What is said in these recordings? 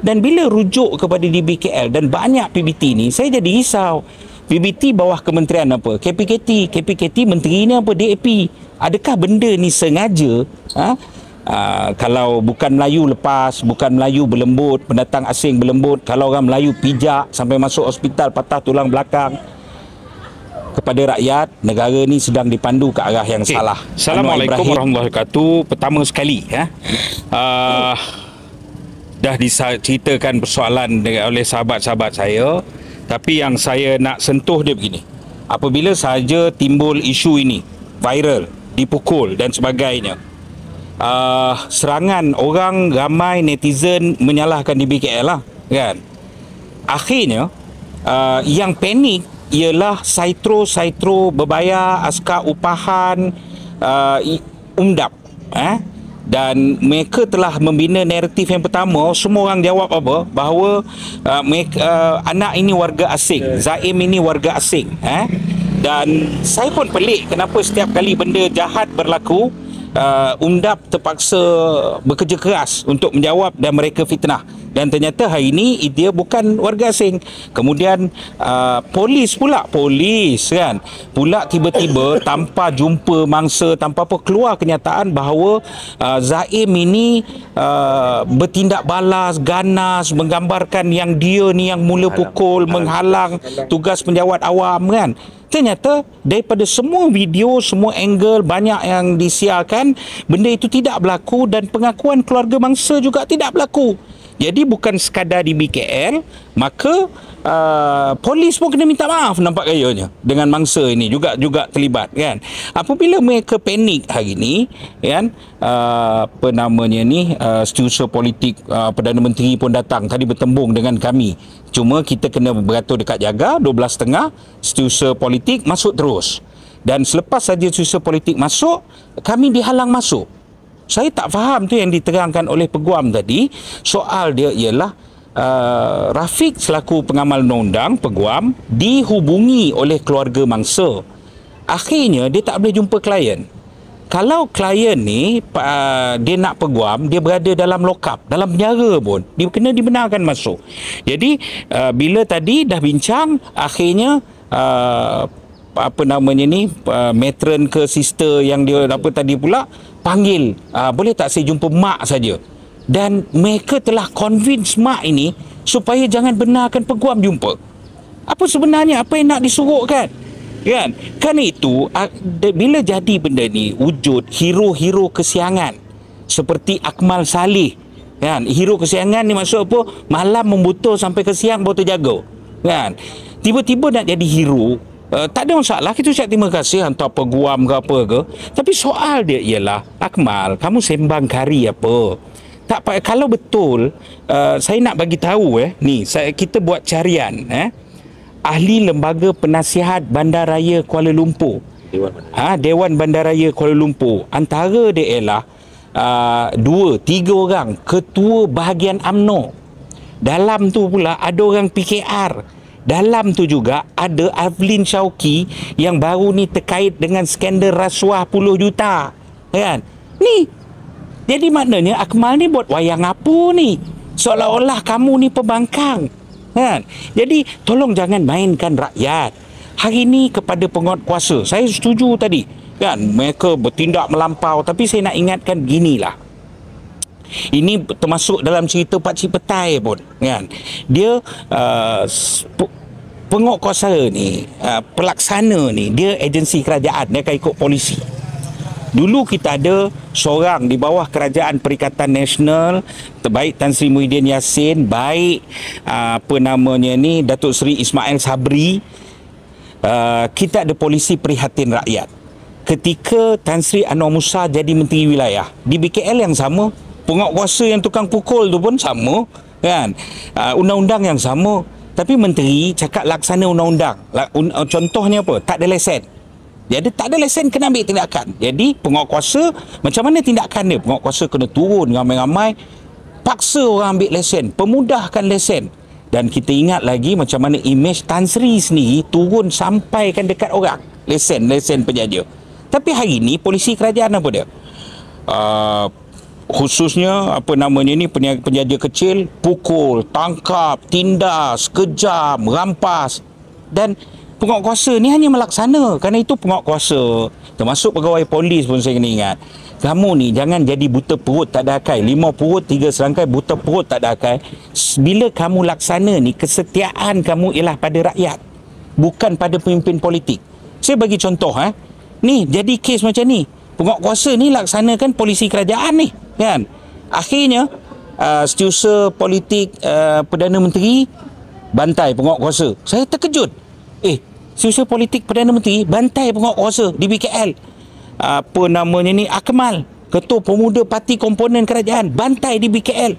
Dan bila rujuk kepada DBKL dan banyak PBT ni, saya jadi risau. PBT bawah kementerian apa? KPKT menteri ni apa? DAP. Adakah benda ni sengaja? Kalau bukan Melayu lepas, bukan Melayu berlembut, pendatang asing berlembut, kalau orang Melayu pijak sampai masuk hospital patah tulang belakang. Kepada rakyat, negara ni sedang dipandu ke arah yang salah. Assalamualaikum warahmatullahi wabarakatuh. Pertama sekali dah diceritakan persoalan oleh sahabat-sahabat saya, tapi yang saya nak sentuh dia begini. Apabila sahaja timbul isu ini viral, dipukul dan sebagainya, serangan orang ramai netizen menyalahkan DBKL lah kan. Akhirnya yang panik ialah Saitro berbayar askar upahan UMDAP dan mereka telah membina naratif yang pertama. Semua orang jawab apa? Bahawa anak ini warga asing, Zaim ini warga asing. Dan saya pun pelik kenapa setiap kali benda jahat berlaku, UMDAP terpaksa bekerja keras untuk menjawab dan mereka fitnah. Dan ternyata hari ini dia bukan warga asing. Kemudian polis kan pula tiba-tiba tanpa jumpa mangsa, tanpa apa, keluar kenyataan bahawa Zaim ini bertindak balas, ganas, menggambarkan yang dia ni yang mula pukul, menghalang tugas penjawat awam kan. Ternyata daripada semua video, semua angle banyak yang disiarkan, benda itu tidak berlaku dan pengakuan keluarga mangsa juga tidak berlaku. Jadi bukan sekadar di BKL, maka polis pun kena minta maaf nampak gayanya dengan mangsa ini juga terlibat kan. Apabila mereka panik hari ini kan, setiausaha politik Perdana Menteri pun datang tadi bertembung dengan kami. Cuma kita kena beratur dekat jaga 12.30 setiausaha politik masuk terus. Dan selepas saja setiausaha politik masuk, kami dihalang masuk. Saya tak faham tu yang diterangkan oleh peguam tadi. Soal dia ialah Rafiq selaku pengamal undang-undang, peguam, dihubungi oleh keluarga mangsa. Akhirnya dia tak boleh jumpa klien. Kalau klien ni dia nak peguam, dia berada dalam lock-up, dalam penjara pun, dia kena dibenarkan masuk. Jadi bila tadi dah bincang, akhirnya matron ke sister yang dia tadi pula panggil, boleh tak saya jumpa mak saja. Dan mereka telah convince mak ini supaya jangan benarkan peguam jumpa. Apa sebenarnya apa yang nak disuruhkan kan? Kan itu bila jadi benda ni wujud hero-hero kesiangan seperti Akmal Saleh kan. Hero kesiangan ni maksud apa? Malam membutuh sampai ke siang baru terjaga kan. Tiba-tiba nak jadi hero, tak ada masalah, kita ucap terima kasih hantar peguam ke apa ke. Tapi soal dia ialah, Akmal, kamu sembang kari apa? Tak, kalau betul saya nak bagi tahu kita buat carian ahli lembaga penasihat Bandaraya Kuala Lumpur, Dewan Bandaraya Kuala Lumpur. Antara dia ialah 2-3 orang ketua bahagian UMNO. Dalam tu pula ada orang PKR. Dalam tu juga ada Avlin Syauki yang baru ni terkait dengan skandal rasuah puluh juta kan. Ni jadi maknanya Akmal ni buat wayang apa ni? Seolah-olah kamu ni pembangkang kan. Jadi tolong jangan mainkan rakyat. Hari ni kepada penguatkuasa, saya setuju tadi kan, mereka bertindak melampau, tapi saya nak ingatkan beginilah. Ini termasuk dalam cerita Pakcik Petai pun kan. Dia penguatkuasa ni, pelaksana ni, dia agensi kerajaan, dia akan ikut polisi. Dulu kita ada seorang di bawah Kerajaan Perikatan Nasional, baik Tan Sri Muhyiddin Yassin, baik Datuk Seri Ismail Sabri. Kita ada polisi prihatin rakyat. Ketika Tan Sri Anwar Musa jadi Menteri Wilayah, di BKL yang sama, penguatkuasa yang tukang pukul tu pun sama kan, undang-undang yang sama, tapi menteri cakap laksana undang-undang. Contohnya apa? Tak ada lesen. Jadi tak ada lesen, kena ambil tindakan. Jadi penguatkuasa, macam mana tindakan dia? Penguatkuasa kena turun ramai-ramai, paksa orang ambil lesen, pemudahkan lesen. Dan kita ingat lagi macam mana imej Tan Sri sendiri turun sampaikan dekat orang lesen penjaja. Tapi hari ini polisi kerajaan apa dia? khususnya apa namanya ni, penjaja kecil, pukul, tangkap, tindas, kejam, rampas. Dan penguatkuasa ni hanya melaksana, kerana itu penguatkuasa. Termasuk pegawai polis pun saya kena ingat. Kamu ni jangan jadi buta perut tak ada akal. 5 perut 3 serangkai, buta perut tak ada akal. Bila kamu laksana ni, kesetiaan kamu ialah pada rakyat, bukan pada pemimpin politik. Saya bagi contoh ni jadi kes macam ni. Penguatkuasa ni laksanakan polisi kerajaan ni, kan? Akhirnya setiausaha politik Perdana Menteri bantai penguatkuasa. Saya terkejut. Setiausaha politik Perdana Menteri bantai penguatkuasa di BKL. Apa namanya ni, Akmal, Ketua Pemuda Parti Komponen Kerajaan, bantai di BKL.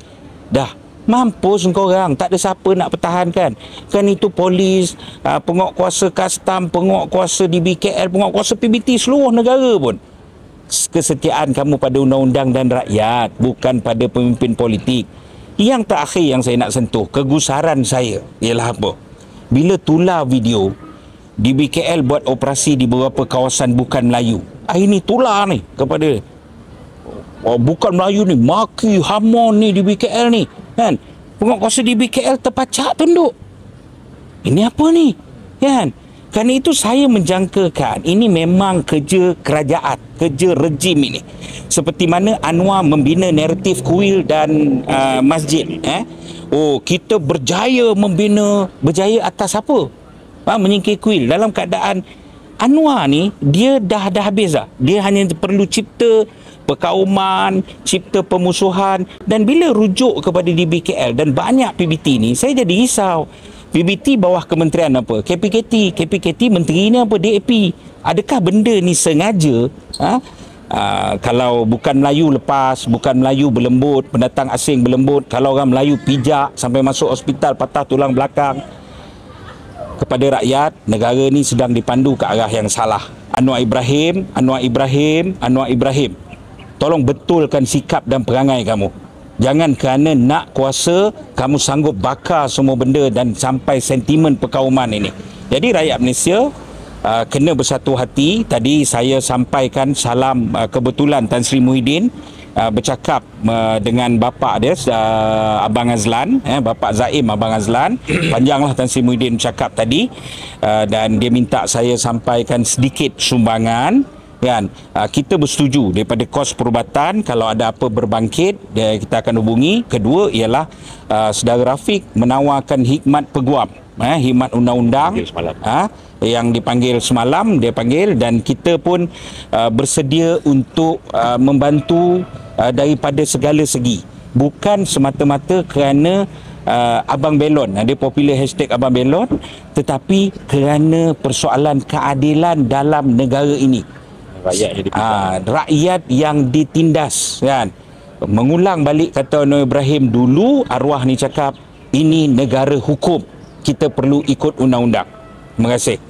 Dah mampus korang, tak ada siapa nak pertahankan. Kan itu polis, penguatkuasa kastam, penguatkuasa di BKL, penguatkuasa PBT seluruh negara pun. Kesetiaan kamu pada undang-undang dan rakyat, bukan pada pemimpin politik. Yang terakhir yang saya nak sentuh, kegusaran saya ialah apa? Bila tular video di BKL buat operasi di beberapa kawasan bukan Melayu. Ini tular ni kepada bukan Melayu ni, maki hamon ni di BKL ni, kan? Penguatkuasa di BKL terpacak tunduk. Ini apa ni, kan? Kerana itu saya menjangkakan ini memang kerja kerajaan, kerja rejim ini. Seperti mana Anwar membina naratif kuil dan masjid. Kita berjaya membina, berjaya atas apa? Menyingkir kuil. Dalam keadaan Anwar ni, dia dah habis dah. Dia hanya perlu cipta perkauman, cipta pemusuhan. Dan bila rujuk kepada DBKL dan banyak PBT ni, saya jadi risau. PBT bawah kementerian apa? KPKT menteri ni apa? DAP. Adakah benda ni sengaja? Kalau bukan Melayu lepas, bukan Melayu berlembut, pendatang asing berlembut, kalau orang Melayu pijak sampai masuk hospital patah tulang belakang. Kepada rakyat, negara ni sedang dipandu ke arah yang salah. Anwar Ibrahim, tolong betulkan sikap dan perangai kamu. Jangan kerana nak kuasa, kamu sanggup bakar semua benda dan sampai sentimen perkauman ini. Jadi rakyat Malaysia kena bersatu hati. Tadi saya sampaikan salam kebetulan Tan Sri Muhyiddin bercakap dengan bapa dia, Abang Azlan, Bapa Zaim Abang Azlan. Panjanglah Tan Sri Muhyiddin bercakap tadi, dan dia minta saya sampaikan sedikit sumbangan, kan? Kita bersetuju daripada kos perubatan, kalau ada apa berbangkit kita akan hubungi. Kedua ialah saudara Rafiq menawarkan hikmat peguam, hikmat undang-undang yang dipanggil semalam, dia panggil, dan kita pun bersedia untuk membantu daripada segala segi, bukan semata-mata kerana Abang Belon, dia popular hashtag Abang Belon, tetapi kerana persoalan keadilan dalam negara ini. Rakyat yang ditindas, kan? Mengulang balik kata Anwar Ibrahim dulu, arwah ni cakap ini negara hukum, kita perlu ikut undang-undang. Terima kasih.